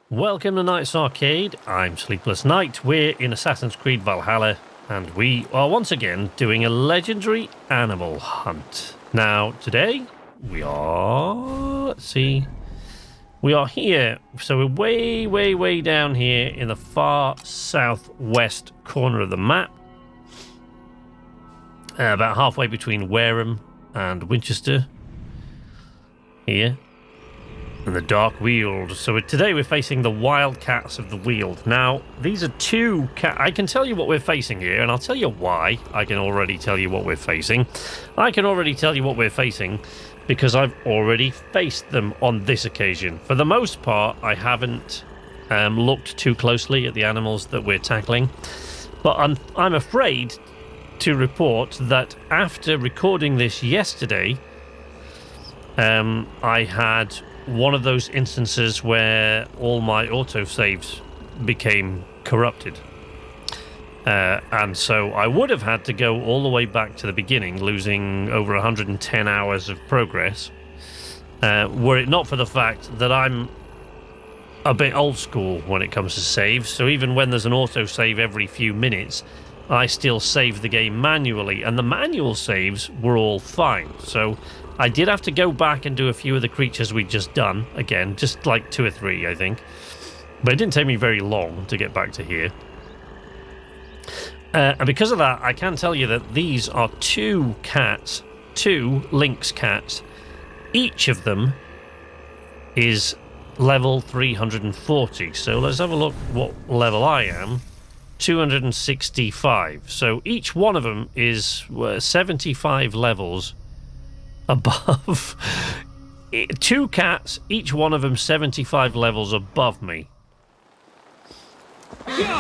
Welcome to Night's Arcade. I'm Sleepless Knight. We're in Assassin's Creed Valhalla, and we are once again doing a legendary animal hunt. Now, today, we are... let's see... we are here, so we're way down here in the far southwest corner of the map. About halfway between Wareham and Winchester. Here. And the Dark Weald. So today we're facing the Wildcats of the Weald. Now, these are two I can tell you what we're facing here, and I'll tell you why. I can already tell you what we're facing. I can already tell you what we're facing because I've already faced them on this occasion. For the most part, I haven't looked too closely at the animals that we're tackling. But I'm afraid to report that after recording this yesterday, I had one of those instances where all my autosaves became corrupted. And so I would have had to go all the way back to the beginning, losing over 110 hours of progress, were it not for the fact that I'm a bit old school when it comes to saves. So even when there's an autosave every few minutes, I still save the game manually, and the manual saves were all fine. So I did have to go back and do a few of the creatures we'd just done again, just like 2 or 3, I think. But it didn't take me very long to get back to here. And because of that, I can tell you that these are 2 cats, 2 lynx cats. Each of them is level 340. So let's have a look what level I am. 265. So each one of them is 75 levels above. 2 cats, each one of them 75 levels above me.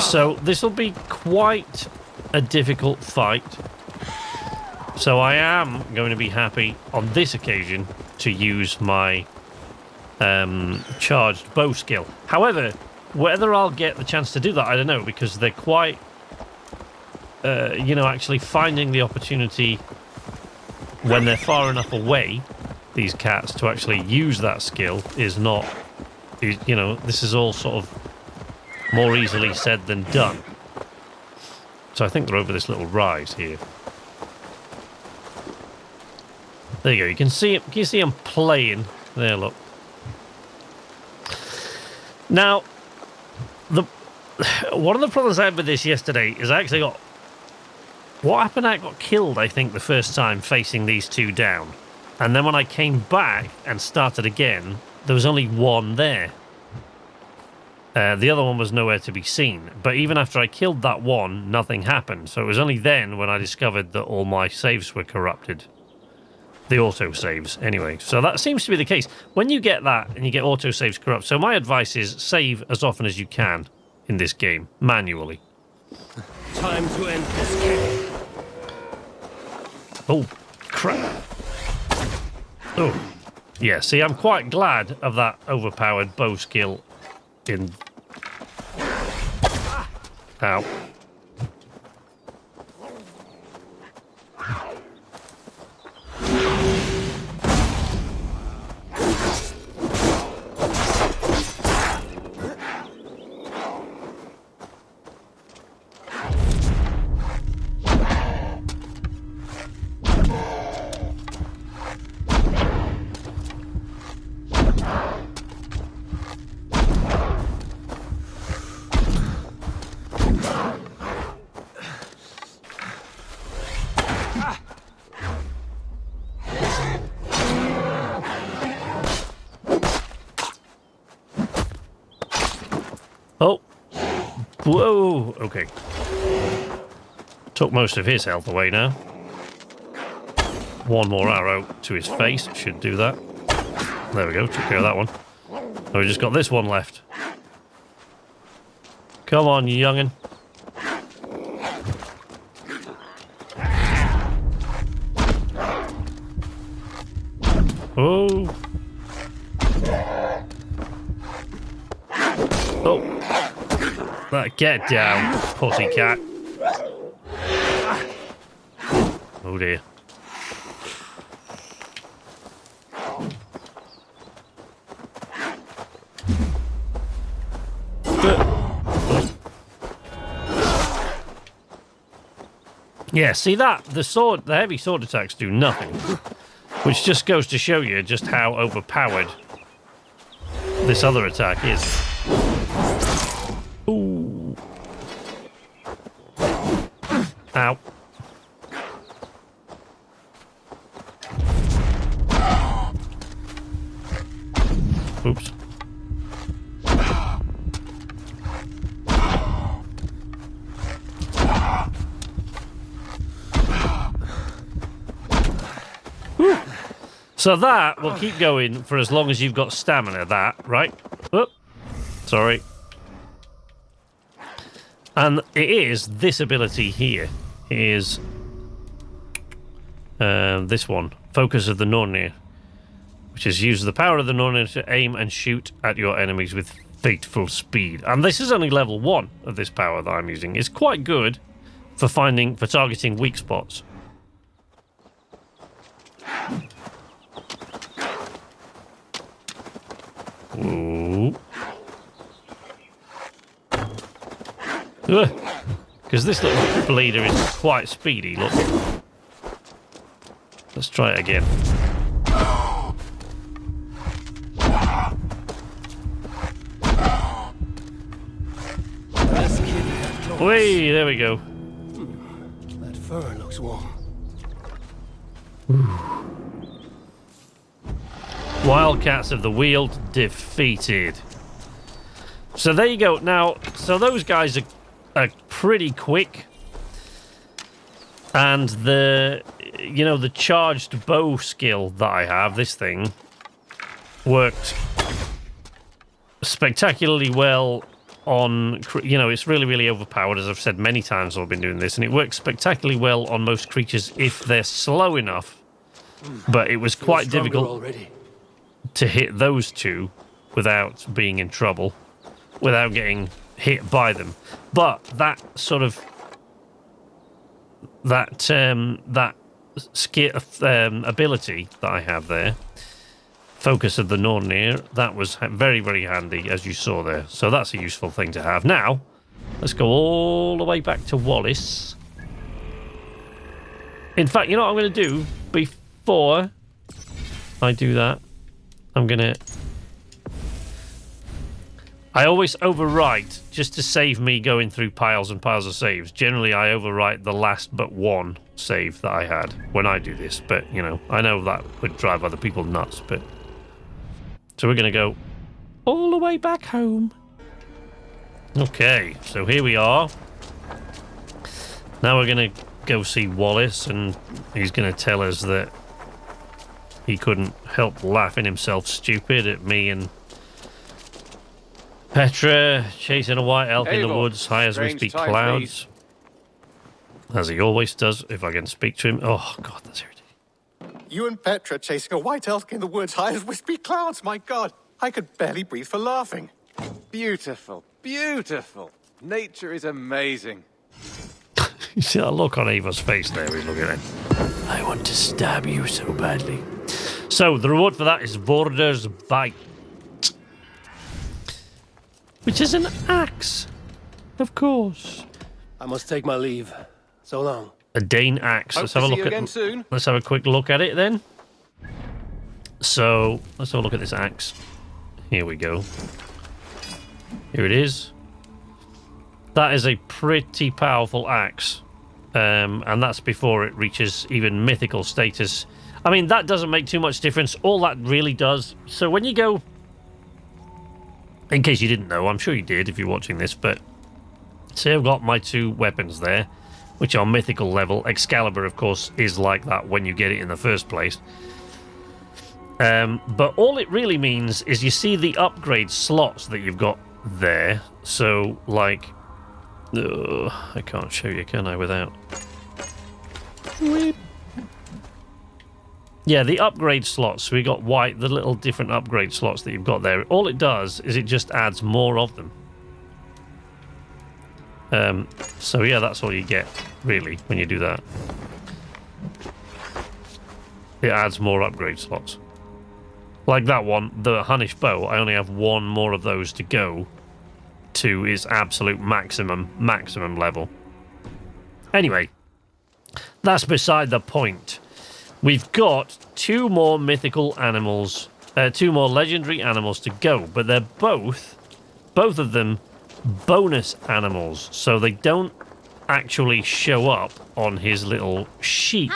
So this will be quite a difficult fight. So I am going to be happy on this occasion to use my charged bow skill. However, whether I'll get the chance to do that, I don't know, because they're quite, actually finding the opportunity when they're far enough away, these cats, to actually use that skill is not, this is all sort of more easily said than done. So I think they're over this little rise here. There you go. You can see it. Can you see them playing? There, look. Now, one of the problems I had with this yesterday is I actually got... what happened? I got killed, I think, the first time facing these 2 down. And then when I came back and started again, there was only 1 there. The other one was nowhere to be seen. But even after I killed that 1, nothing happened. So it was only then when I discovered that all my saves were corrupted. The auto-saves, anyway. So that seems to be the case. When you get that and you get auto-saves corrupt, so my advice is save as often as you can in this game, manually. Time to end this game. Oh, crap. Oh, yeah, see, I'm quite glad of that overpowered bow skill in... Ow. Oh. Whoa. Okay. Took most of his health away now. 1 more arrow to his face. Should do that. There we go. Took care of that one. So we just got this one left. Come on, you young'un. Oh. Oh. Get down, pussycat. Oh dear. Yeah, see that? The heavy sword attacks do nothing. Which just goes to show you just how overpowered this other attack is. Ooh. Ow. Oops. So that will keep going for as long as you've got stamina, that, right? Oh, sorry. And it is this ability here. Is this one. Focus of the Nornir. Which is use the power of the Nornir to aim and shoot at your enemies with fateful speed. And this is only level 1 of this power that I'm using. It's quite good for targeting weak spots. Ooh. Because this little bleeder is quite speedy, look. Let's try it again. Whee, there we go. That fur looks warm. Wildcats of the Weald defeated. So there you go. Now, so those guys are pretty quick. And the charged bow skill that I have, this thing, worked spectacularly well on, it's really, really overpowered, as I've said many times while I've been doing this, and it works spectacularly well on most creatures if they're slow enough. But it was quite difficult already to hit those two without being in trouble, without getting hit by them. But that sort of ability that I have there, focus of the Nornir, that was very, very handy, as you saw there. So that's a useful thing to have. Now, let's go all the way back to Wallace. In fact, you know what I'm going to do before I do that? I always overwrite just to save me going through piles and piles of saves. Generally, I overwrite the last but one save that I had when I do this. But, I know that would drive other people nuts. But so we're going to go all the way back home. Okay, so here we are. Now we're going to go see Wallace, and he's going to tell us that he couldn't help laughing himself stupid at me and Petra chasing a white elk in the woods, high as wispy clouds. As he always does, if I can speak to him. Oh, God, that's irritating. You and Petra chasing a white elk in the woods, high as wispy clouds, my God. I could barely breathe for laughing. Beautiful, beautiful. Nature is amazing. You see that look on Ava's face there? He's looking at it. I want to stab you so badly. So, the reward for that is Vorder's Bite, which is an axe, of course. I must take my leave. So long. A Dane axe. Let's have a look at. Soon. Let's have a quick look at it then. So let's have a look at this axe. Here we go. Here it is. That is a pretty powerful axe, and that's before it reaches even mythical status. I mean, that doesn't make too much difference. All that really does. So when you go, in case you didn't know, I'm sure you did if you're watching this, but see, I've got my two weapons there, which are mythical level. Excalibur, of course, is like that when you get it in the first place. But all it really means is you see the upgrade slots that you've got there. So, like, I can't show you, can I, without? Yeah, the upgrade slots. We got the little different upgrade slots that you've got there. All it does is it just adds more of them. So yeah, that's all you get, really, when you do that. it adds more upgrade slots. Like that one, the Hunnish bow, I only have one more of those to go to its absolute maximum level. Anyway, that's beside the point. We've got 2 more mythical animals, 2 more legendary animals to go, but they're both of them bonus animals, so they don't actually show up on his little sheet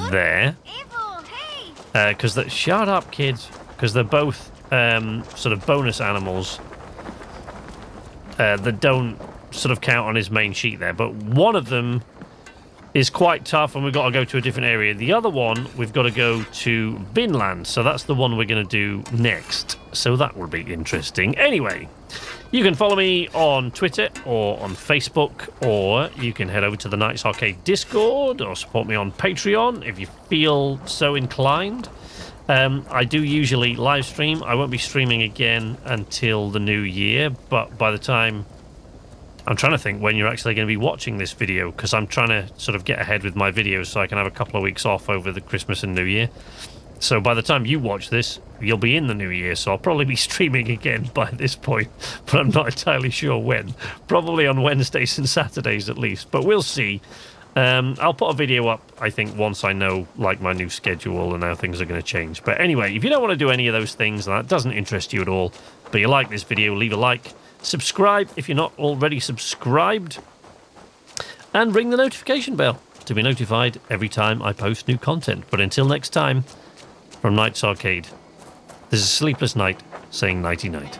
there. Because shut up, kids. Because they're both sort of bonus animals that don't sort of count on his main sheet there. But one of them is quite tough, and we've got to go to a different area. The other one, we've got to go to Vinland, so that's the one we're going to do next. So that will be interesting. Anyway, you can follow me on Twitter or on Facebook, or you can head over to the Knights Arcade Discord or support me on Patreon if you feel so inclined. I do usually live stream. I won't be streaming again until the new year, but by the time... I'm trying to think when you're actually going to be watching this video, because I'm trying to sort of get ahead with my videos so I can have a couple of weeks off over the Christmas and New Year. So by the time you watch this, you'll be in the new year, so I'll probably be streaming again by this point, but I'm not entirely sure when. Probably on Wednesdays and Saturdays at least, but we'll see. I'll put a video up, I think, once I know like my new schedule and how things are going to change. But anyway, if you don't want to do any of those things and that doesn't interest you at all, but you like this video, leave a like, subscribe if you're not already subscribed, and ring the notification bell to be notified every time I post new content. But until next time, from Knights Arcade, this is Sleepless Night saying nighty-night.